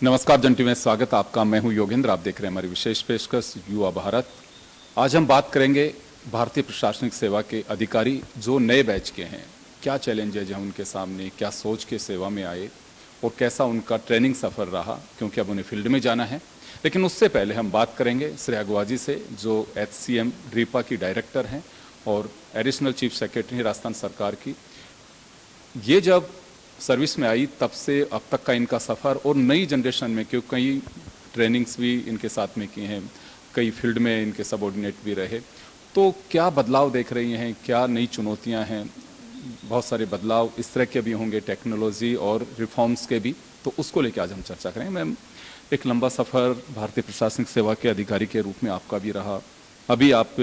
नमस्कार जंटी में स्वागत आपका। मैं हूं योगेंद्र। आप देख रहे हैं हमारी विशेष पेशकश युवा भारत। आज हम बात करेंगे भारतीय प्रशासनिक सेवा के अधिकारी जो नए बैच के हैं, क्या चैलेंजेज हैं उनके सामने, क्या सोच के सेवा में आए और कैसा उनका ट्रेनिंग सफ़र रहा, क्योंकि अब उन्हें फील्ड में जाना है। लेकिन उससे पहले हम बात करेंगे श्रेया गुआजी से, जो HCM रीपा की डायरेक्टर हैं और एडिशनल चीफ सेक्रेटरी हैं राजस्थान सरकार की। ये जब सर्विस में आई तब से अब तक का इनका सफ़र और नई जनरेशन में, क्योंकि कई ट्रेनिंग्स भी इनके साथ में की हैं, कई फील्ड में इनके सबऑर्डिनेट भी रहे, तो क्या बदलाव देख रही हैं, क्या नई चुनौतियां हैं? बहुत सारे बदलाव इस तरह के भी होंगे, टेक्नोलॉजी और रिफॉर्म्स के भी, तो उसको लेकर आज हम चर्चा करेंगे। मैम, एक लंबा सफ़र भारतीय प्रशासनिक सेवा के अधिकारी के रूप में आपका भी रहा। अभी आप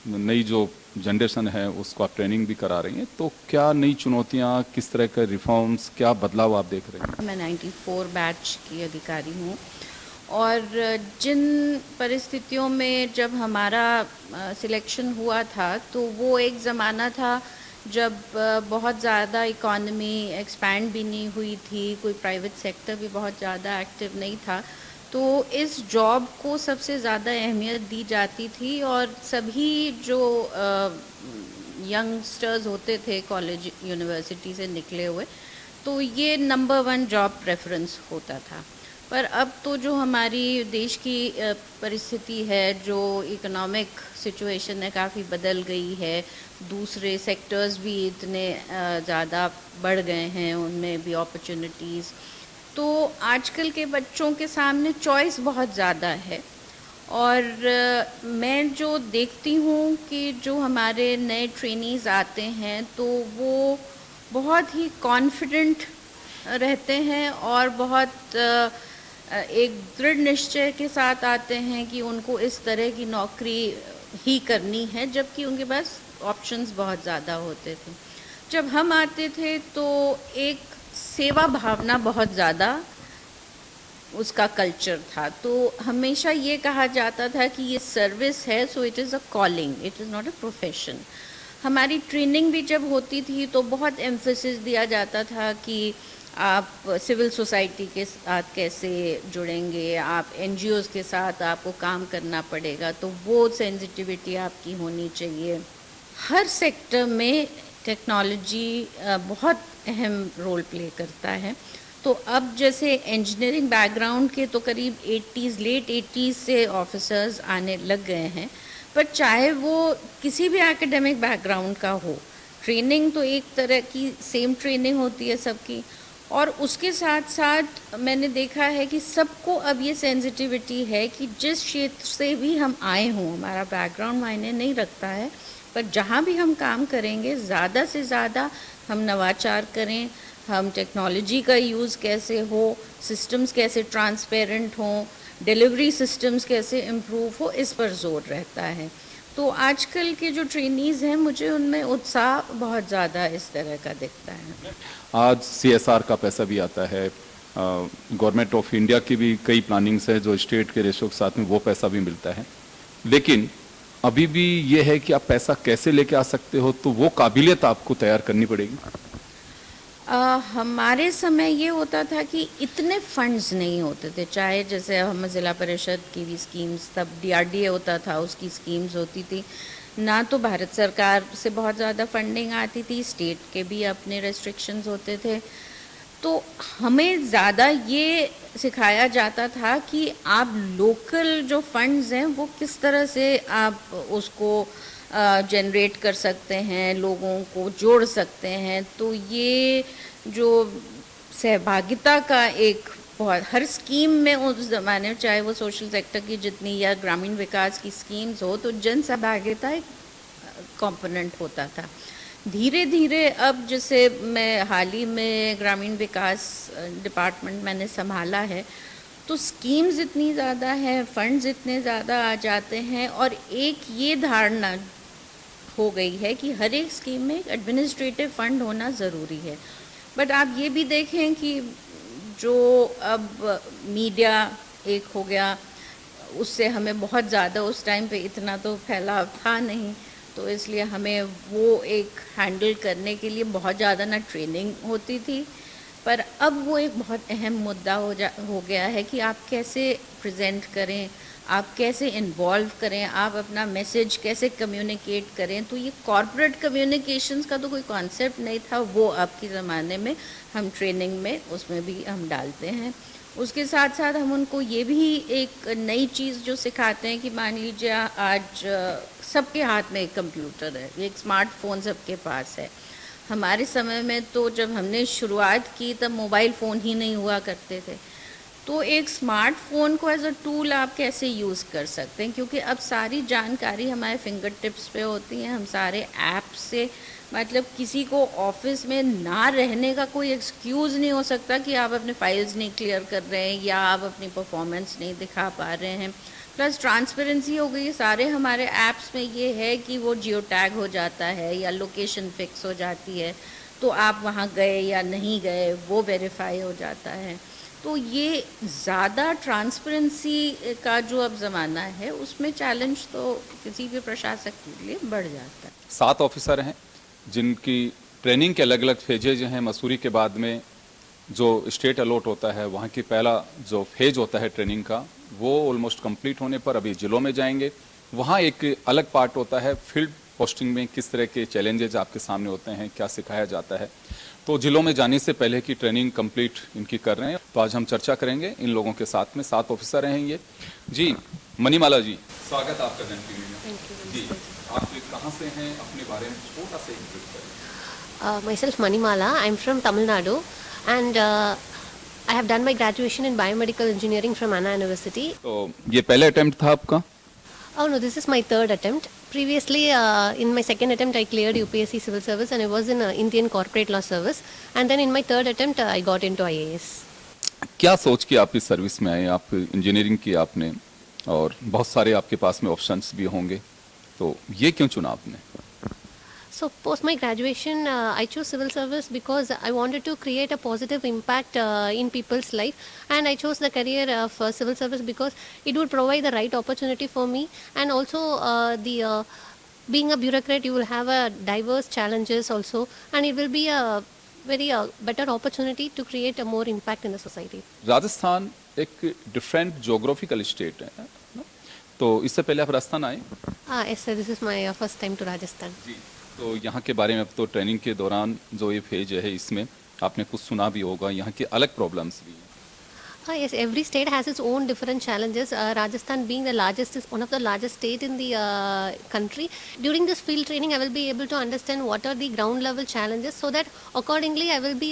नई जो जनरेशन है उसको आप ट्रेनिंग भी करा रही हैं, तो क्या नई चुनौतियां, किस तरह के रिफॉर्म्स, क्या बदलाव आप देख रहे हैं? मैं 94 बैच की अधिकारी हूँ और जिन परिस्थितियों में जब हमारा सिलेक्शन हुआ था तो वो एक ज़माना था जब बहुत ज़्यादा इकॉनमी एक्सपैंड भी नहीं हुई थी, कोई प्राइवेट सेक्टर भी बहुत ज़्यादा एक्टिव नहीं था। तो इस जॉब को सबसे ज़्यादा अहमियत दी जाती थी और सभी जो यंगस्टर्स होते थे कॉलेज यूनिवर्सिटी से निकले हुए, तो ये नंबर 1 जॉब प्रेफरेंस होता था। पर अब तो जो हमारी देश की परिस्थिति है, जो इकोनॉमिक सिचुएशन है, काफ़ी बदल गई है। दूसरे सेक्टर्स भी इतने ज़्यादा बढ़ गए हैं, उनमें भी अपॉर्चुनिटीज़। तो आजकल के बच्चों के सामने चॉइस बहुत ज़्यादा है और मैं जो देखती हूँ कि जो हमारे नए ट्रेनीज़ आते हैं तो वो बहुत ही कॉन्फिडेंट रहते हैं और बहुत एक दृढ़ निश्चय के साथ आते हैं कि उनको इस तरह की नौकरी ही करनी है, जबकि उनके पास ऑप्शंस बहुत ज़्यादा होते थे। जब हम आते थे तो एक सेवा भावना बहुत ज़्यादा उसका कल्चर था, तो हमेशा ये कहा जाता था कि ये सर्विस है, so it is a calling, it is not a profession. हमारी ट्रेनिंग भी जब होती थी तो बहुत एम्फेसिस दिया जाता था कि आप सिविल सोसाइटी के साथ कैसे जुड़ेंगे, आप NGOs के साथ आपको काम करना पड़ेगा, तो वो सेंसिटिविटी आपकी होनी चाहिए। हर सेक्टर में टेक्नोलॉजी बहुत अहम रोल प्ले करता है। तो अब जैसे इंजीनियरिंग बैकग्राउंड के तो करीब 80s, लेट 80s से ऑफिसर्स आने लग गए हैं, पर चाहे वो किसी भी एकेडमिक बैकग्राउंड का हो, ट्रेनिंग तो एक तरह की सेम ट्रेनिंग होती है सबकी। और उसके साथ साथ मैंने देखा है कि सबको अब ये सेंसिटिविटी है कि जिस क्षेत्र से भी हम आए हों, हमारा बैकग्राउंड मायने नहीं रखता है, पर जहाँ भी हम काम करेंगे ज़्यादा से ज़्यादा हम नवाचार करें, हम टेक्नोलॉजी का यूज़ कैसे हो, सिस्टम्स कैसे ट्रांसपेरेंट हों, डिलीवरी सिस्टम्स कैसे इम्प्रूव हो, इस पर जोर रहता है। तो आजकल के जो ट्रेनीज़ हैं, मुझे उनमें उत्साह बहुत ज़्यादा इस तरह का दिखता है। आज CSR का पैसा भी आता है, गवर्नमेंट ऑफ इंडिया की भी कई प्लानिंग्स है, जो स्टेट के रेशो के साथ में वो पैसा भी मिलता है। लेकिन अभी भी ये है कि आप पैसा कैसे लेके आ सकते हो, तो वो काबिलियत आपको तैयार करनी पड़ेगी। हमारे समय ये होता था कि इतने फंड्स नहीं होते थे, चाहे जैसे हम जिला परिषद की भी स्कीम्स, तब DRDA होता था, उसकी स्कीम्स होती थी ना, तो भारत सरकार से बहुत ज़्यादा फंडिंग आती थी, स्टेट के भी अपने रेस्ट्रिक्शंस होते थे। तो हमें ज़्यादा ये सिखाया जाता था कि आप लोकल जो फंड्स हैं वो किस तरह से आप उसको जनरेट कर सकते हैं, लोगों को जोड़ सकते हैं। तो ये जो सहभागिता का एक बहुत, हर स्कीम में उस ज़माने में, चाहे वो सोशल सेक्टर की जितनी या ग्रामीण विकास की स्कीम्स हो, तो जन सहभागिता एक कंपोनेंट होता था। धीरे धीरे अब जैसे मैं हाल ही में ग्रामीण विकास डिपार्टमेंट मैंने संभाला है, तो स्कीम्स इतनी ज़्यादा हैं, फंड्स इतने ज़्यादा आ जाते हैं और एक ये धारणा हो गई है कि हर एक स्कीम में एक एडमिनिस्ट्रेटिव फंड होना ज़रूरी है। बट आप ये भी देखें कि जो अब मीडिया एक हो गया, उससे हमें बहुत ज़्यादा, उस टाइम पे इतना तो फैलाव था नहीं, तो इसलिए हमें वो एक हैंडल करने के लिए बहुत ज़्यादा ना ट्रेनिंग होती थी, पर अब वो एक बहुत अहम मुद्दा हो गया है कि आप कैसे प्रेजेंट करें, आप कैसे इन्वॉल्व करें, आप अपना मैसेज कैसे कम्युनिकेट करें। तो ये कॉर्पोरेट कम्युनिकेशंस का तो कोई कॉन्सेप्ट नहीं था, वो अब के ज़माने में हम ट्रेनिंग में उसमें भी हम डालते हैं। उसके साथ साथ हम उनको ये भी एक नई चीज़ जो सिखाते हैं कि मान लीजिए आज सबके हाथ में एक कंप्यूटर है, एक स्मार्टफोन सबके पास है। हमारे समय में तो जब हमने शुरुआत की तब मोबाइल फ़ोन ही नहीं हुआ करते थे। तो एक स्मार्टफोन को एज अ टूल आप कैसे यूज़ कर सकते हैं, क्योंकि अब सारी जानकारी हमारे फिंगर टिप्स पे होती है। हम सारे ऐप से, मतलब किसी को ऑफिस में ना रहने का कोई एक्सक्यूज़ नहीं हो सकता कि आप अपने फाइल्स नहीं क्लियर कर रहे हैं या आप अपनी परफॉर्मेंस नहीं दिखा पा रहे हैं। प्लस ट्रांसपेरेंसी हो गई, सारे हमारे ऐप्स में ये है कि वो जियो टैग हो जाता है या लोकेशन फिक्स हो जाती है, तो आप वहाँ गए या नहीं गए वो वेरीफाई हो जाता है। तो ये ज़्यादा ट्रांसपेरेंसी का जो अब ज़माना है उसमें चैलेंज तो किसी भी प्रशासक के लिए बढ़ जाता है। 7 ऑफिसर हैं जिनकी ट्रेनिंग के अलग अलग फेजेज हैं। मसूरी के बाद में जो स्टेट अलॉट होता है, वहाँ की पहला जो फेज होता है ट्रेनिंग का, वो ऑलमोस्ट कंप्लीट होने पर अभी जिलों में जाएंगे। वहाँ एक अलग पार्ट होता है फील्ड पोस्टिंग में, किस तरह के चैलेंजेज आपके सामने होते हैं, क्या सिखाया जाता है। तो जिलों में जाने से पहले की ट्रेनिंग कंप्लीट इनकी कर रहे हैं। तो आज हम चर्चा करेंगे इन लोगों के साथ में। 7 ऑफिसर हैं ये। जी मणिमाला जी, स्वागत आपका जन टीवी में। जी आप कहाँ से हैं, अपने बारे में छोटा सा इंट्रोड्यूस करें। Myself Manimala. I'm from Tamil Nadu, and I have done my graduation in biomedical engineering from Anna University. तो ये पहला अटेम्प्ट था आपका? Oh no, this is my third attempt. Previously, in my second attempt, I cleared UPSC Civil Service, and I was in Indian Corporate Law Service. And then in my third attempt, I got into IAS. क्या सोच के आप इस service में आए? आप engineering की आपने, और बहुत सारे आपके पास में ऑप्शंस भी होंगे, तो ये क्यों चुना आपने? So post my graduation, I chose civil service because I wanted to create a positive impact in people's life, and I chose the career of civil service because it would provide the right opportunity for me, and also being a bureaucrat, you will have a diverse challenges also, and it will be a very better opportunity to create a more impact in the society. Rajasthan एक different geographical state है ना? तो इससे पहले आप राजस्थान आए? Yes sir, this is my first time to Rajasthan. जी, तो यहाँ के बारे में अब तो ट्रेनिंग के दौरान जो ये फेज है इसमें आपने कुछ सुना भी होगा, यहाँ के अलग प्रॉब्लम्स भी हैं। Yes, every state has its own different challenges. Rajasthan being the largest, is one of the largest state in the country. During this field training, I will be able to understand what are the ground level challenges, so that accordingly I will be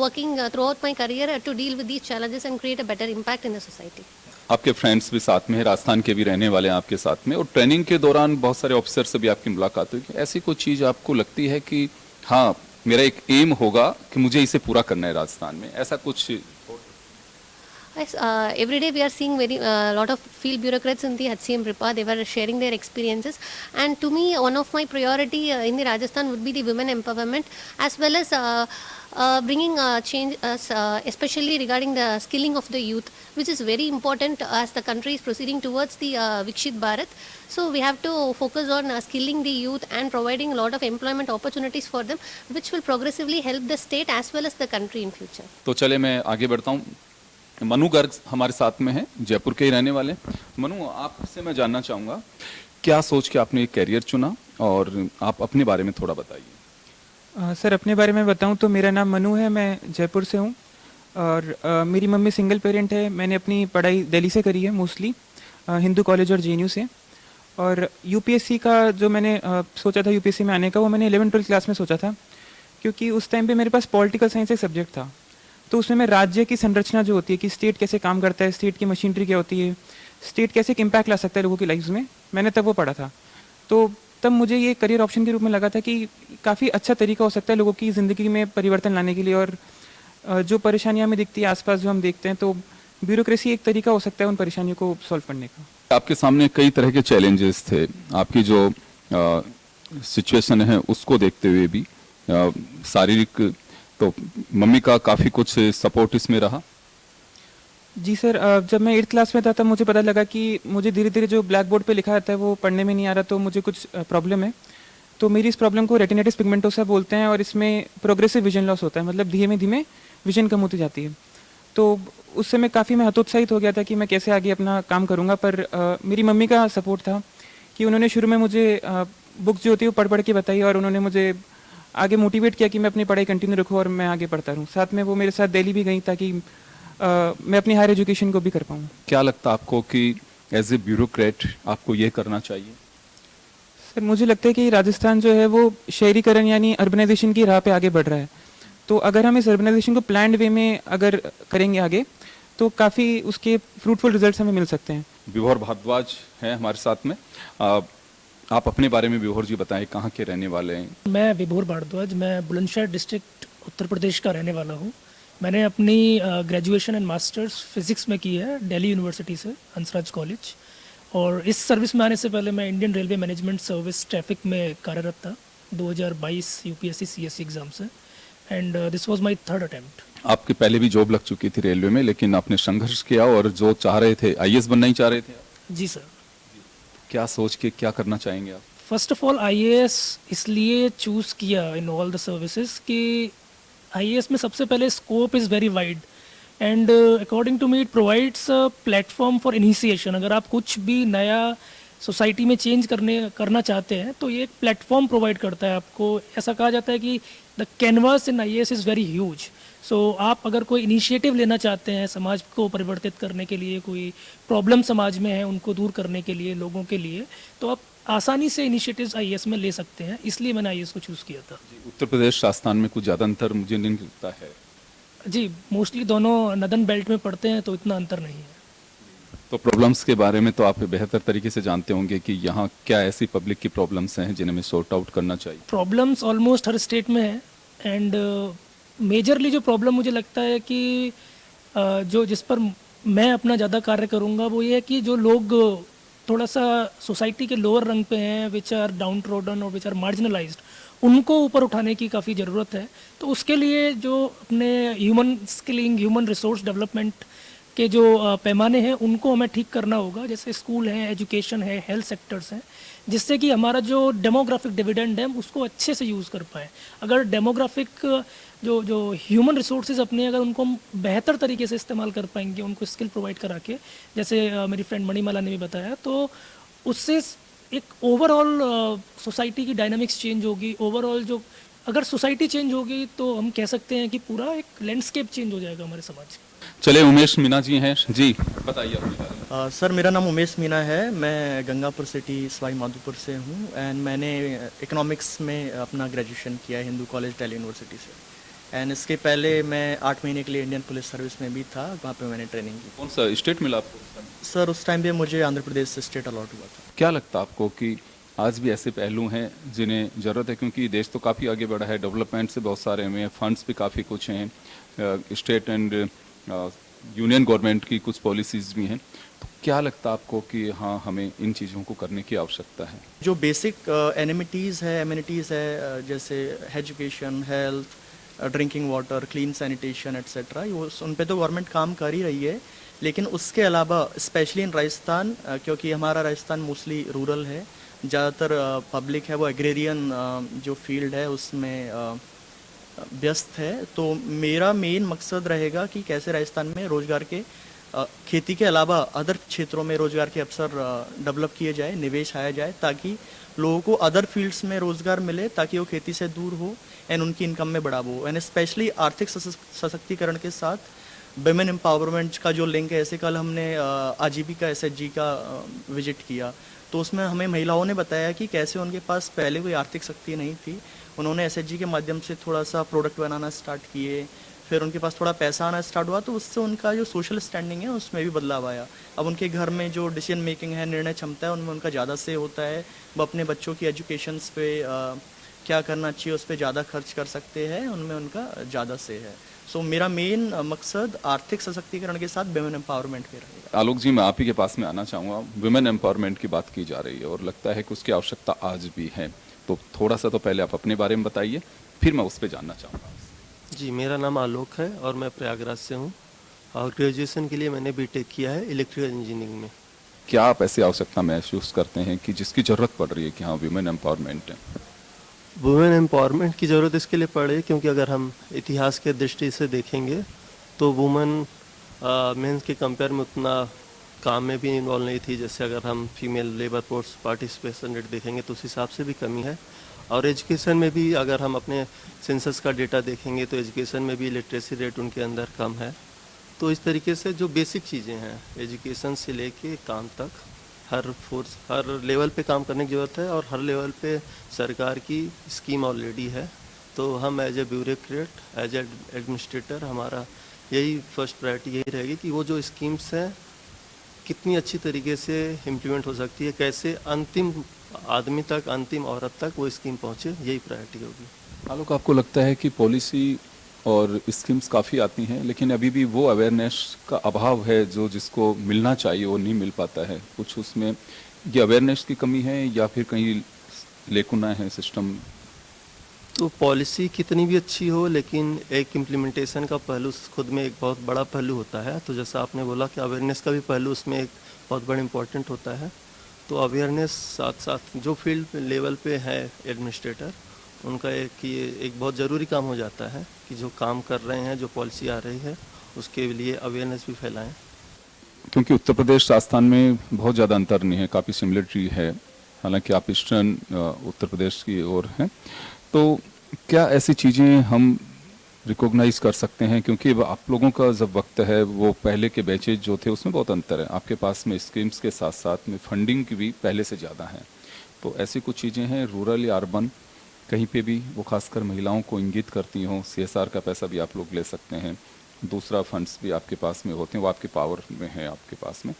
working throughout my career to deal with these challenges and create a better impact in the society. आपके friends भी साथ में हैं, राजस्थान के भी रहने वाले हैं आपके साथ में, और ट्रेनिंग के दौरान बहुत सारे ऑफिसर से भी आपकी मुलाकात हुई। ऐसी कोई चीज़ आपको लगती है कि हाँ मेरा एक एम होगा कि मुझे इसे पूरा करना है राजस्थान में, ऐसा कुछ? Yes, every day we are seeing very lot of field bureaucrats in the HCM RIPA. They were sharing their experiences, and to me, one of my priority in the Rajasthan would be the women empowerment, as well as bringing change, especially regarding the skilling of the youth, which is very important as the country is proceeding towards the Vikshit Bharat. So we have to focus on skilling the youth and providing a lot of employment opportunities for them, which will progressively help the state as well as the country in future. तो चले मैं आगे बढ़ता हूँ। मनु गर्ग हमारे साथ में हैं, जयपुर के ही रहने वाले। मनु, आपसे मैं जानना चाहूँगा क्या सोच के आपने ये कैरियर चुना, और आप अपने बारे में थोड़ा बताइए। सर अपने बारे में बताऊं तो मेरा नाम मनु है, मैं जयपुर से हूं, और मेरी मम्मी सिंगल पेरेंट है। मैंने अपनी पढ़ाई दिल्ली से करी है, मोस्टली हिंदू कॉलेज और जेएनयू से। और यूपीएससी का जो मैंने सोचा था यूपीएससी में आने का, वो मैंने 11वीं-12वीं क्लास में सोचा था, क्योंकि उस टाइम पे मेरे पास पॉलिटिकल साइंस एक सब्जेक्ट था। तो उसमें मैं राज्य की संरचना जो होती है कि स्टेट कैसे काम करता है, स्टेट की मशीनरी क्या होती है, स्टेट कैसे एक इम्पैक्ट ला सकता है लोगों की लाइफ में, मैंने तब वो पढ़ा था। तो तब मुझे ये करियर ऑप्शन के रूप में लगा था कि काफ़ी अच्छा तरीका हो सकता है लोगों की ज़िंदगी में परिवर्तन लाने के लिए। और जो परेशानियाँ हमें दिखती है आसपास जो हम देखते हैं, तो ब्यूरोक्रेसी एक तरीका हो सकता है उन परेशानियों को सॉल्व करने का। आपके सामने कई तरह के चैलेंजेस थे, आपकी जो सिचुएशन है उसको देखते हुए भी शारीरिक, तो मम्मी का काफ़ी कुछ सपोर्ट इसमें रहा? जी सर, जब मैं 8th क्लास में था तब मुझे पता लगा कि मुझे धीरे धीरे जो ब्लैक बोर्ड पे लिखा रहता है वो पढ़ने में नहीं आ रहा, तो मुझे कुछ प्रॉब्लम है। तो मेरी इस प्रॉब्लम को रेटिनाइटिस पिगमेंटोसा बोलते हैं, और इसमें प्रोग्रेसिव विजन लॉस होता है, मतलब धीमे धीमे विजन कम होती जाती है। तो उस समय काफ़ी मैं हतोत्साहित हो गया था कि मैं कैसे आगे अपना काम करूँगा, पर मेरी मम्मी का सपोर्ट था कि उन्होंने शुरू में मुझे बुक्स जो होती है वो पढ़ पढ़ के बताई, और उन्होंने मुझे आगे मोटिवेट किया कि मैं अपनी पढ़ाई कंटिन्यू रखूँ और मैं आगे पढ़ता रहूँ। साथ में वो मेरे साथ दिल्ली भी गई ताकि मैं अपनी हायर एजुकेशन को भी कर पाऊँ। क्या लगता है आपको कि एज ए ब्यूरोक्रेट आपको ये करना चाहिए? सर मुझे लगता है कि राजस्थान जो है वो शहरीकरण यानी अर्बनाइजेशन की राह पे आगे बढ़ रहा है। तो अगर हम इस अर्बनाइजेशन को प्लान्ड वे में अगर करेंगे आगे, तो काफ़ी उसके फ्रूटफुल रिजल्ट्स हमें मिल सकते हैं। विभोर भारद्वाज हैं हमारे साथ में। आप अपने बारे में विभोर जी बताएं, कहाँ के रहने वाले हैं? मैं विभोर भारद्वाज, मैं बुलंदशहर डिस्ट्रिक्ट उत्तर प्रदेश का रहने वाला हूँ। मैंने अपनी ग्रेजुएशन एंड मास्टर्स फिज़िक्स में की है दिल्ली यूनिवर्सिटी से, हंसराज कॉलेज। और इस सर्विस में आने से पहले मैं Indian railway management service traffic में कार्यरत था 2022 यूपीएससी सीएससी एग्ज़ाम से, and this was my third attempt. आपकी पहले भी जॉब लग चुकी थी रेलवे में, लेकिन आपने संघर्ष किया और जो चाह रहे थे, आईएएस बनना ही चाह रहे थे आप? जी सर। क्या सोच के क्या करना चाहेंगे आप? फर्स्ट ऑफ ऑल आईएएस इसलिए चूज़ किया इन ऑल द सर्विसेज कि आईएएस में सबसे पहले scope is very wide, and according to me it provides a platform for initiation. अगर आप कुछ भी नया सोसाइटी में चेंज करना चाहते हैं तो ये एक प्लेटफॉर्म प्रोवाइड करता है आपको। ऐसा कहा जाता है कि the canvas in IAS is very huge. So आप अगर कोई इनिशिएटिव लेना चाहते हैं समाज को परिवर्तित करने के लिए, कोई प्रॉब्लम समाज में है उनको दूर करने के लिए, लोगों के लिए, तो आप आसानी से इनिशिएटिव्स आईएएस में ले सकते हैं। इसलिए मैंने आईएएस को चूज़ किया था। उत्तर प्रदेश राजस्थान में कुछ ज़्यादा अंतर मुझे नहीं लगता है। जी, मोस्टली दोनों नदन बेल्ट में पड़ते हैं तो इतना अंतर नहीं है। तो प्रॉब्लम्स के बारे में तो आप बेहतर तरीके से जानते होंगे कि यहाँ क्या ऐसी पब्लिक की प्रॉब्लम्स हैं जिन्हें हमें सॉर्ट आउट करना चाहिए। प्रॉब्लम्स ऑलमोस्ट हर स्टेट में है, एंड मेजरली जो प्रॉब्लम मुझे लगता है कि जो जिस पर मैं अपना ज़्यादा कार्य करूँगा वो ये है कि जो लोग थोड़ा सा सोसाइटी के लोअर रंग पे हैं, विच आर डाउन ट्रोडन और विच आर मार्जिनलाइज्ड, उनको ऊपर उठाने की काफ़ी ज़रूरत है। तो उसके लिए जो अपने human skilling, human resource development के जो पैमाने हैं उनको हमें ठीक करना होगा। जैसे स्कूल है, एजुकेशन है, हेल्थ सेक्टर्स हैं, जिससे कि हमारा जो डेमोग्राफिक डिविडेंड है उसको अच्छे से यूज़ कर पाएँ। अगर डेमोग्राफिक जो ह्यूमन रिसोर्सेज अपने, अगर उनको हम बेहतर तरीके से इस्तेमाल कर पाएंगे, उनको स्किल प्रोवाइड करा के, जैसे मेरी फ्रेंड मणिमाला ने भी बताया, तो उससे एक ओवरऑल सोसाइटी की डायनामिक्स चेंज होगी। ओवरऑल जो अगर सोसाइटी चेंज होगी तो हम कह सकते हैं कि पूरा एक लैंडस्केप चेंज हो जाएगा हमारे समाज का। चले, उमेश मीना जी हैं जी, बताइए अपने बारे में। सर मेरा नाम उमेश मीना है, मैं गंगापुर सिटी सवाई माधोपुर से हूँ, एंड मैंने इकोनॉमिक्स में अपना ग्रेजुएशन किया है हिंदू कॉलेज दिल्ली यूनिवर्सिटी से। एंड इसके पहले मैं 8 महीने के लिए इंडियन पुलिस सर्विस में भी था, वहाँ पे मैंने ट्रेनिंग की। कौन सा स्टेट मिला आपको? सर उस टाइम पे मुझे आंध्र प्रदेश से स्टेट अलॉट हुआ था। क्या लगता है आपको कि आज भी ऐसे पहलू हैं जिन्हें ज़रूरत है, क्योंकि देश तो काफ़ी आगे बढ़ा है, डेवलपमेंट से बहुत सारे में फंड्स भी काफ़ी कुछ हैं, स्टेट एंड यूनियन गवर्नमेंट की कुछ पॉलिसीज़ भी हैं, तो क्या लगता है आपको कि हाँ हमें इन चीज़ों को करने की आवश्यकता है? जो बेसिक एमिनिटीज़ है, जैसे education, health, drinking water, clean sanitation etcetera, उन पे तो गवर्नमेंट काम कर ही रही है। लेकिन उसके अलावा स्पेशली इन राजस्थान, क्योंकि हमारा राजस्थान मोस्टली रूरल है, ज़्यादातर पब्लिक है वो एग्रेरियन जो फील्ड है उसमें व्यस्त है, तो मेरा मेन मकसद रहेगा कि कैसे राजस्थान में रोज़गार के खेती के अलावा अदर क्षेत्रों में रोज़गार के अवसर डेवलप किए जाए, निवेश आया जाए, ताकि लोगों को अदर फील्ड्स में रोज़गार मिले, ताकि वो खेती से दूर हो एंड उनकी इनकम में बढ़ाव हो। एंड स्पेशली आर्थिक सशक्तिकरण के साथ वुमेन एम्पावरमेंट का जो लिंक है, ऐसे कल हमने आजीविका एसएचजी का विजिट किया, तो उसमें हमें महिलाओं ने बताया कि कैसे उनके पास पहले कोई आर्थिक शक्ति नहीं थी, उन्होंने एसएचजी के माध्यम से थोड़ा सा प्रोडक्ट बनाना स्टार्ट किए, फिर उनके पास थोड़ा पैसा आना स्टार्ट हुआ, तो उससे उनका जो सोशल स्टैंडिंग है उसमें भी बदलाव आया। अब उनके घर में जो डिसीजन मेकिंग है, निर्णय क्षमता है, उनमें उनका ज़्यादा से होता है। वो अपने बच्चों की एजुकेशंस पे क्या करना चाहिए उस पर ज़्यादा खर्च कर सकते हैं, उनमें उनका ज़्यादा से है। सो मेरा मेन मकसद आर्थिक सशक्तिकरण के साथ वुमेन एम्पावरमेंट पे रहेगा। आलोक जी, मैं आप ही के पास में आना चाहूँगा। वुमेन एम्पावरमेंट की बात की जा रही है और लगता है कि उसकी आवश्यकता आज भी है, तो थोड़ा सा तो पहले आप अपने बारे में बताइए, फिर मैं उस पर जानना चाहूँगा। जी, मेरा नाम आलोक है और मैं प्रयागराज से हूँ, और ग्रेजुएशन के लिए मैंने बीटेक किया है इलेक्ट्रिकल इंजीनियरिंग में। क्या आप ऐसी आवश्यकता महसूस करते हैं कि जिसकी ज़रूरत पड़ रही है कि हाँ वुमेन एम्पावरमेंट है? वुमेन एम्पावरमेंट की ज़रूरत इसके लिए पड़ रही है क्योंकि अगर हम इतिहास के दृष्टि से देखेंगे तो वुमेन मेंस के कंपेयर में उतना काम में भी इन्वॉल्व नहीं थी। जैसे अगर हम female labour force participation rate देखेंगे तो उस हिसाब से भी कमी है। और एजुकेशन में भी अगर हम अपने सेंसस का डेटा देखेंगे तो एजुकेशन में भी लिटरेसी रेट उनके अंदर कम है। तो इस तरीके से जो बेसिक चीज़ें हैं एजुकेशन से लेके काम तक हर लेवल पे काम करने की ज़रूरत है और हर लेवल पे सरकार की स्कीम ऑलरेडी है। तो हम as a bureaucrat as an administrator हमारा यही फर्स्ट प्रायोरिटी यही रहेगी कि वो जो स्कीम्स हैं कितनी अच्छी तरीके से इम्प्लीमेंट हो सकती है, कैसे अंतिम आदमी तक अंतिम औरत तक वो स्कीम पहुँचे, यही प्रायोरिटी होगी। आलोक, आपको लगता है कि पॉलिसी और स्कीम्स काफ़ी आती हैं लेकिन अभी भी वो अवेयरनेस का अभाव है जो जिसको मिलना चाहिए वो नहीं मिल पाता है? कुछ उसमें ये अवेयरनेस की कमी है या फिर कहीं लेकुना है सिस्टम? तो पॉलिसी कितनी भी अच्छी हो लेकिन एक इम्प्लीमेंटेशन का पहलू खुद में एक बहुत बड़ा पहलू होता है। तो जैसा आपने बोला कि अवेयरनेस का भी पहलू उसमें एक बहुत बड़ा इम्पोर्टेंट होता है। तो अवेयरनेस साथ साथ जो फील्ड लेवल पे है एडमिनिस्ट्रेटर उनका एक बहुत ज़रूरी काम हो जाता है कि जो काम कर रहे हैं जो पॉलिसी आ रही है उसके लिए अवेयरनेस भी फैलाएं। क्योंकि उत्तर प्रदेश राजस्थान में बहुत ज़्यादा अंतर नहीं है, काफ़ी सिमिलरिटी है, हालांकि आप ईस्टर्न उत्तर प्रदेश की ओर हैं। तो क्या ऐसी चीज़ें हम रिकॉग्नाइज कर सकते हैं? क्योंकि आप लोगों का जब वक्त है वो पहले के बैचेज जो थे उसमें बहुत अंतर है, आपके पास में स्कीम्स के साथ साथ में फंडिंग की भी पहले से ज़्यादा है। तो ऐसी कुछ चीज़ें हैं रूरल या अर्बन कहीं पे भी वो खासकर महिलाओं को इंगित करती हों? CSR का पैसा भी आप लोग ले सकते हैं, दूसरा फंड्स भी आपके पास में होते हैं, वो आपके पावर में है आपके पास में।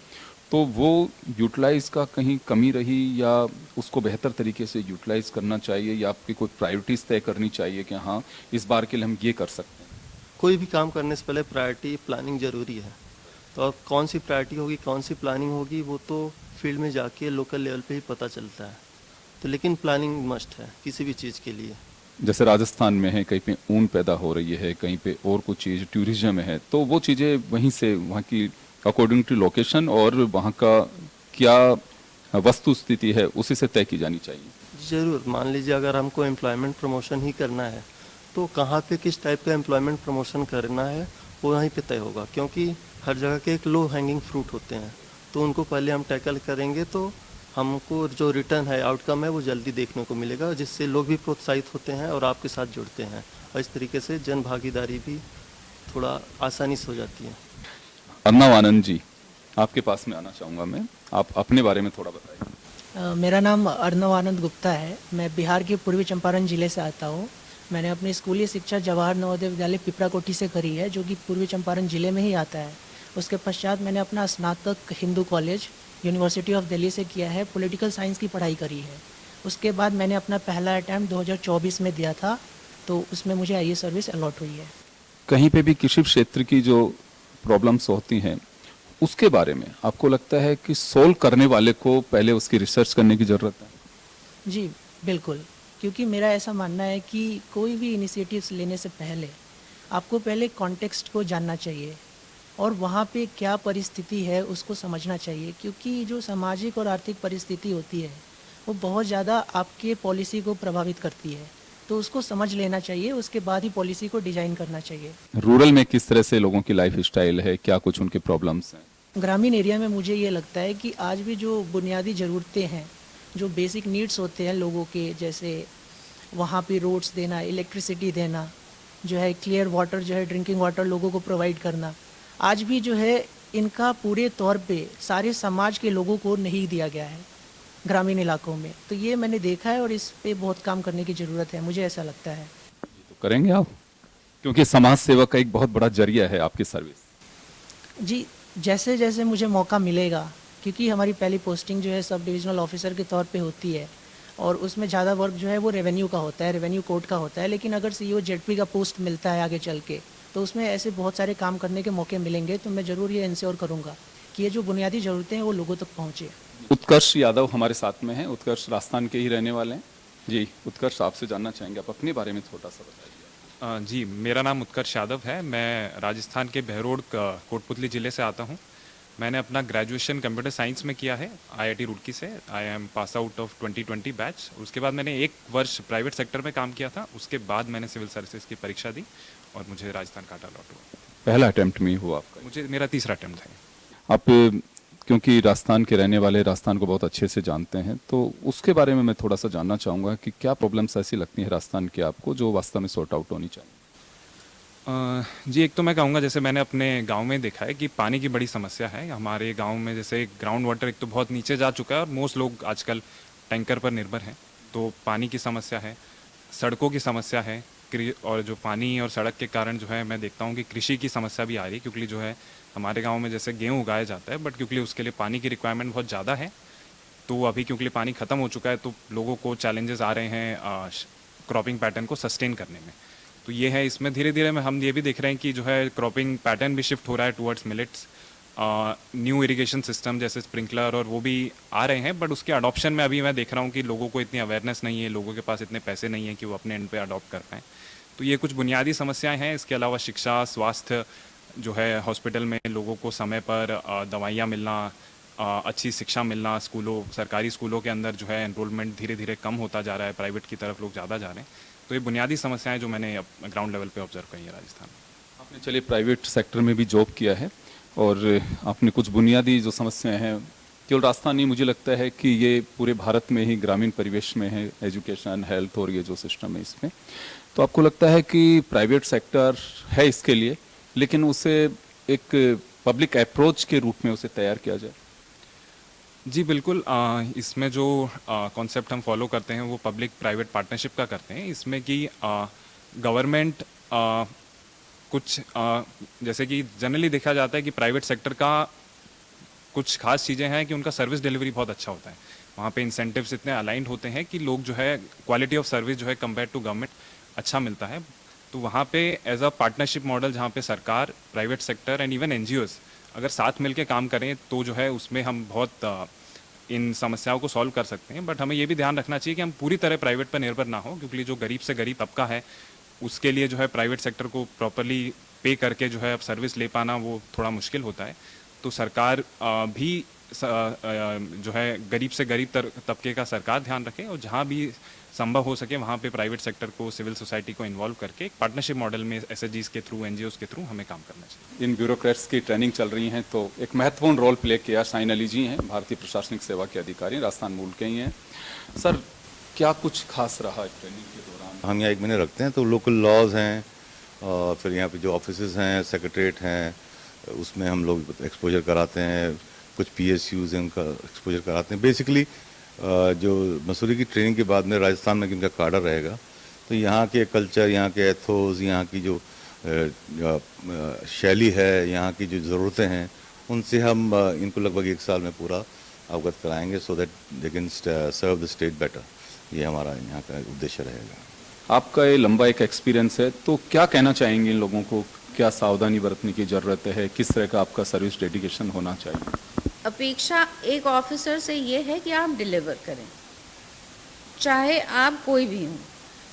तो वो यूटिलाइज का कहीं कमी रही या उसको बेहतर तरीके से यूटिलाइज करना चाहिए या आपकी कोई प्रायोरिटीज़ तय करनी चाहिए कि हाँ इस बार के लिए हम ये कर सकते हैं? कोई भी काम करने से पहले प्रायोरिटी प्लानिंग ज़रूरी है। तो अब कौन सी प्रायोरिटी होगी कौन सी प्लानिंग होगी वो तो फील्ड में जाके लोकल लेवल पे ही पता चलता है। तो लेकिन प्लानिंग मस्ट है किसी भी चीज़ के लिए। जैसे राजस्थान में है, कहीं पे ऊन पैदा हो रही है, कहीं पे और कुछ चीज़ टूरिज्म है, तो वो चीज़ें वहीं से वहाँ की अकॉर्डिंग टू लोकेशन और वहाँ का क्या वस्तु स्थिति है उसी से तय की जानी चाहिए। ज़रूर, मान लीजिए अगर हमको एम्प्लॉयमेंट प्रमोशन ही करना है तो कहाँ पे किस टाइप का एम्प्लॉयमेंट प्रमोशन करना है वो वहीं पे तय होगा। क्योंकि हर जगह के एक लो हैंगिंग फ्रूट होते हैं तो उनको पहले हम टैकल करेंगे तो हमको जो रिटर्न है आउटकम है वो जल्दी देखने को मिलेगा, जिससे लोग भी प्रोत्साहित होते हैं और आपके साथ जुड़ते हैं और इस तरीके से जन भागीदारी भी थोड़ा आसानी से हो जाती है। अर्नव आनंद जी, आपके पास में आना चाहूँगा मैं, आप अपने बारे में थोड़ा बताइए। मेरा नाम अर्नव आनंद गुप्ता है। मैं बिहार के पूर्वी चंपारण ज़िले से आता हूँ। मैंने अपनी स्कूली शिक्षा जवाहर नवोदय विद्यालय पिपराकोटी से करी है, जो कि पूर्वी चंपारण ज़िले में ही आता है। उसके पश्चात मैंने अपना स्नातक Hindu college university of Delhi से किया है, पॉलिटिकल साइंस की पढ़ाई करी है। उसके बाद मैंने अपना पहला अटैम्प्ट 2024 में दिया था, तो उसमें मुझे आईएएस सर्विस अलॉट हुई है। कहीं पे भी किसी क्षेत्र की जो प्रॉब्लम्स होती हैं उसके बारे में आपको लगता है कि सोल्व करने वाले को पहले उसकी रिसर्च करने की ज़रूरत है? जी बिल्कुल, क्योंकि मेरा ऐसा मानना है कि कोई भी इनिशिएटिव्स लेने से पहले आपको पहले कॉन्टेक्स्ट को जानना चाहिए और वहाँ पे क्या परिस्थिति है उसको समझना चाहिए। क्योंकि जो सामाजिक और आर्थिक परिस्थिति होती है वो बहुत ज़्यादा आपके पॉलिसी को प्रभावित करती है, तो उसको समझ लेना चाहिए, उसके बाद ही पॉलिसी को डिजाइन करना चाहिए। रूरल में किस तरह से लोगों की लाइफ स्टाइल है, क्या कुछ उनके प्रॉब्लम्स हैं? ग्रामीण एरिया में मुझे ये लगता है कि आज भी जो बुनियादी ज़रूरतें हैं, जो बेसिक नीड्स होते हैं लोगों के, जैसे वहाँ पे रोड्स देना, इलेक्ट्रिसिटी देना, जो है क्लियर वाटर, जो है ड्रिंकिंग वाटर लोगों को प्रोवाइड करना, आज भी जो है इनका पूरे तौर पे सारे समाज के लोगों को नहीं दिया गया है ग्रामीण इलाकों में। तो ये मैंने देखा है और इस पे बहुत काम करने की ज़रूरत है, मुझे ऐसा लगता है। तो करेंगे आप, क्योंकि समाज सेवा का एक बहुत बड़ा जरिया है आपकी सर्विस। जी, जैसे जैसे मुझे मौका मिलेगा, क्योंकि हमारी पहली पोस्टिंग जो है सब डिविजनल ऑफिसर के तौर पे होती है और उसमें ज़्यादा वर्क जो है वो रेवेन्यू का होता है, रेवेन्यू कोर्ट का होता है। लेकिन अगर सीईओ जेडपी का पोस्ट मिलता है आगे चल के, तो उसमें ऐसे बहुत सारे काम करने के मौके मिलेंगे, तो मैं ज़रूर ये इंश्योर करूँगा कि ये जो बुनियादी ज़रूरतें हैं वो लोगों तक पहुँचे। उत्कर्ष यादव हमारे साथ में हैं। उत्कर्ष राजस्थान के ही रहने वाले हैं। जी उत्कर्ष, आपसे जानना चाहेंगे, आप अपने बारे में थोड़ा सा बताइए। जी, मेरा नाम उत्कर्ष यादव है। मैं राजस्थान के बहरोड कोटपुतली ज़िले से आता हूँ। मैंने अपना ग्रेजुएशन कंप्यूटर साइंस में किया है आईआईटी रुड़की से। I am pass out of 2020 batch. उसके बाद मैंने 1 वर्ष प्राइवेट सेक्टर में काम किया था। उसके बाद मैंने सिविल सर्विसेज की परीक्षा दी और मुझे राजस्थान का अलॉट हुआ। पहला अटेम्प्ट में ही हुआ आपका? मेरा तीसरा अटेम्प्ट है। आप क्योंकि राजस्थान के रहने वाले, राजस्थान को बहुत अच्छे से जानते हैं, तो उसके बारे में मैं थोड़ा सा जानना चाहूँगा कि क्या प्रॉब्लम्स ऐसी लगती हैं राजस्थान की आपको जो वास्तव में सॉर्ट आउट होनी चाहिए? जी, एक तो मैं कहूँगा जैसे मैंने अपने गांव में देखा है कि पानी की बड़ी समस्या है हमारे गांव में। जैसे ग्राउंड वाटर एक तो बहुत नीचे जा चुका है और मोस्ट लोग आजकल टैंकर पर निर्भर हैं, तो पानी की समस्या है, सड़कों की समस्या है, और जो पानी और सड़क के कारण जो है मैं देखता हूँ कि कृषि की समस्या भी आ रही है, क्योंकि जो है हमारे गाँव में जैसे गेहूँ उगाया जाता है, बट क्योंकि उसके लिए पानी की रिक्वायरमेंट बहुत ज़्यादा है, तो अभी क्योंकि पानी ख़त्म हो चुका है तो लोगों को चैलेंजेस आ रहे हैं क्रॉपिंग पैटर्न को सस्टेन करने में। तो ये है, इसमें धीरे धीरे में हम ये भी देख रहे हैं कि जो है क्रॉपिंग पैटर्न भी शिफ्ट हो रहा है towards millets. New irrigation system जैसे स्प्रिंकलर और वो भी आ रहे हैं, बट उसके अडॉप्शन में अभी मैं देख रहा हूँ कि लोगों को इतनी अवेयरनेस नहीं है, लोगों के पास इतने पैसे नहीं है कि वो अपने एंड पे अडॉप्ट कर पाएँ। तो ये कुछ बुनियादी समस्याएं हैं। इसके अलावा शिक्षा, स्वास्थ्य जो है, हॉस्पिटल में लोगों को समय पर दवाइयाँ मिलना, अच्छी शिक्षा मिलना, स्कूलों, सरकारी स्कूलों के अंदर जो है एनरोलमेंट धीरे धीरे कम होता जा रहा है, प्राइवेट की तरफ लोग ज़्यादा जा रहे हैं। तो ये बुनियादी समस्याएं जो मैंने ग्राउंड लेवल पे ऑब्जर्व की है राजस्थान में। आपने चलिए प्राइवेट सेक्टर में भी जॉब किया है और आपने कुछ बुनियादी जो समस्याएं हैं, केवल राजस्थान नहीं, मुझे लगता है कि ये पूरे भारत में ही ग्रामीण परिवेश में है, एजुकेशन, हेल्थ और ये जो सिस्टम है इसमें, तो आपको लगता है कि प्राइवेट सेक्टर है इसके लिए, लेकिन उसे एक पब्लिक अप्रोच के रूप में उसे तैयार किया जाए? जी बिल्कुल। इसमें जो कॉन्सेप्ट हम फॉलो करते हैं वो पब्लिक प्राइवेट पार्टनरशिप का करते हैं। इसमें कि गवर्नमेंट कुछ जैसे कि जनरली देखा जाता है कि प्राइवेट सेक्टर का कुछ खास चीज़ें हैं कि उनका सर्विस डिलीवरी बहुत अच्छा होता है। वहाँ पे इंसेंटिव्स इतने अलाइंड होते हैं कि लोग जो है क्वालिटी ऑफ सर्विस जो है कंपेयर टू गवर्नमेंट अच्छा मिलता है। तो वहाँ पे एज अ पार्टनरशिप मॉडल जहाँ पे सरकार, private sector and even NGOs अगर साथ मिलके काम करें तो जो है उसमें हम बहुत इन समस्याओं को सॉल्व कर सकते हैं। बट हमें ये भी ध्यान रखना चाहिए कि हम पूरी तरह प्राइवेट पर निर्भर ना हो, क्योंकि जो गरीब से गरीब तबका है उसके लिए जो है प्राइवेट सेक्टर को प्रॉपरली पे करके जो है अब सर्विस ले पाना वो थोड़ा मुश्किल होता है। तो सरकार भी जो है गरीब से गरीब तबके का सरकार ध्यान रखे और जहाँ भी संभव हो सके वहाँ पे प्राइवेट सेक्टर को, सिविल सोसाइटी को इन्वॉल्व करके एक पार्टनरशिप मॉडल में एसएचजीज के थ्रू, एनजीओज के थ्रू हमें काम करना चाहिए। इन ब्यूरोक्रेट्स की ट्रेनिंग चल रही है, तो एक महत्वपूर्ण रोल प्ले किया साइन अली जी हैं, भारतीय प्रशासनिक सेवा के अधिकारी, राजस्थान मूल के ही हैं। सर, क्या कुछ खास रहा ट्रेनिंग के दौरान? हम यहाँ 1 महीने रखते हैं, तो लोकल लॉज हैं और फिर यहाँ पे जो ऑफिसेज हैं, सेक्रेटरीट हैं, उसमें हम लोग एक्सपोजर कराते हैं। कुछ पीएसयूज हैं उनका एक्सपोजर कराते हैं। बेसिकली जो मसूरी की ट्रेनिंग के बाद में राजस्थान में इनका काडर रहेगा, तो यहाँ के कल्चर, यहाँ के एथोस, यहाँ की जो शैली है, यहाँ की जो ज़रूरतें हैं, उनसे हम इनको लगभग 1 साल में पूरा अवगत कराएंगे, so that they can serve the state better. ये हमारा यहाँ का उद्देश्य रहेगा। आपका ये लंबा एक एक्सपीरियंस है, तो क्या कहना चाहेंगे इन लोगों को? क्या सावधानी बरतने की ज़रूरत है? किस तरह का आपका सर्विस डेडिकेशन होना चाहिए? अपेक्षा एक ऑफिसर से ये है कि आप डिलीवर करें, चाहे आप कोई भी हों।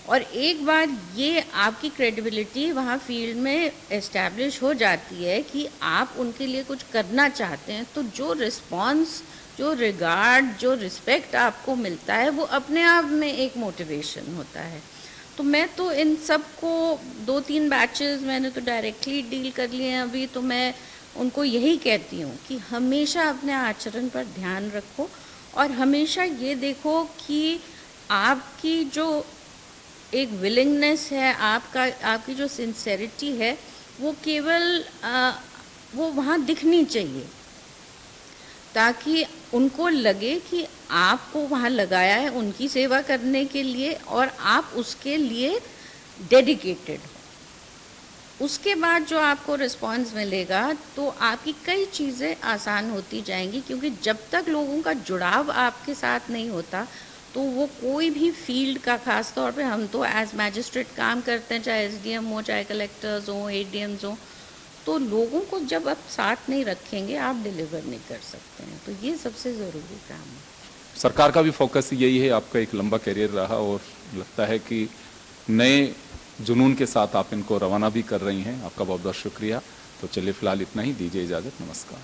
और एक बार ये आपकी क्रेडिबिलिटी वहाँ फील्ड में एस्टैब्लिश हो जाती है कि आप उनके लिए कुछ करना चाहते हैं, तो जो रिस्पॉन्स, जो रिगार्ड, जो रिस्पेक्ट आपको मिलता है वो अपने आप में एक मोटिवेशन होता है। तो मैं तो इन सब को 2-3 बैचेस मैंने तो डायरेक्टली डील कर लिए हैं अभी, तो मैं उनको यही कहती हूँ कि हमेशा अपने आचरण पर ध्यान रखो और हमेशा ये देखो कि आपकी जो एक विलिंगनेस है, आपकी जो सिंसेरिटी है, वो केवल वो वहाँ दिखनी चाहिए, ताकि उनको लगे कि आपको वहाँ लगाया है उनकी सेवा करने के लिए और आप उसके लिए डेडिकेटेड हो। उसके बाद जो आपको रिस्पॉन्स मिलेगा तो आपकी कई चीज़ें आसान होती जाएंगी, क्योंकि जब तक लोगों का जुड़ाव आपके साथ नहीं होता तो वो कोई भी फील्ड का, ख़ास तौर पे हम तो एज मैजिस्ट्रेट काम करते हैं, चाहे एसडीएम हो, चाहे कलेक्टर्स हो, एडीएम्स हो, तो लोगों को जब आप साथ नहीं रखेंगे आप डिलीवर नहीं कर सकते हैं। तो ये सबसे ज़रूरी काम है। सरकार का भी फोकस यही है, आपका एक लंबा करियर रहा और लगता है कि नए जुनून के साथ आप इनको रवाना भी कर रही हैं। आपका बहुत बहुत शुक्रिया। तो चलिए फिलहाल इतना ही, दीजिए इजाज़त, नमस्कार।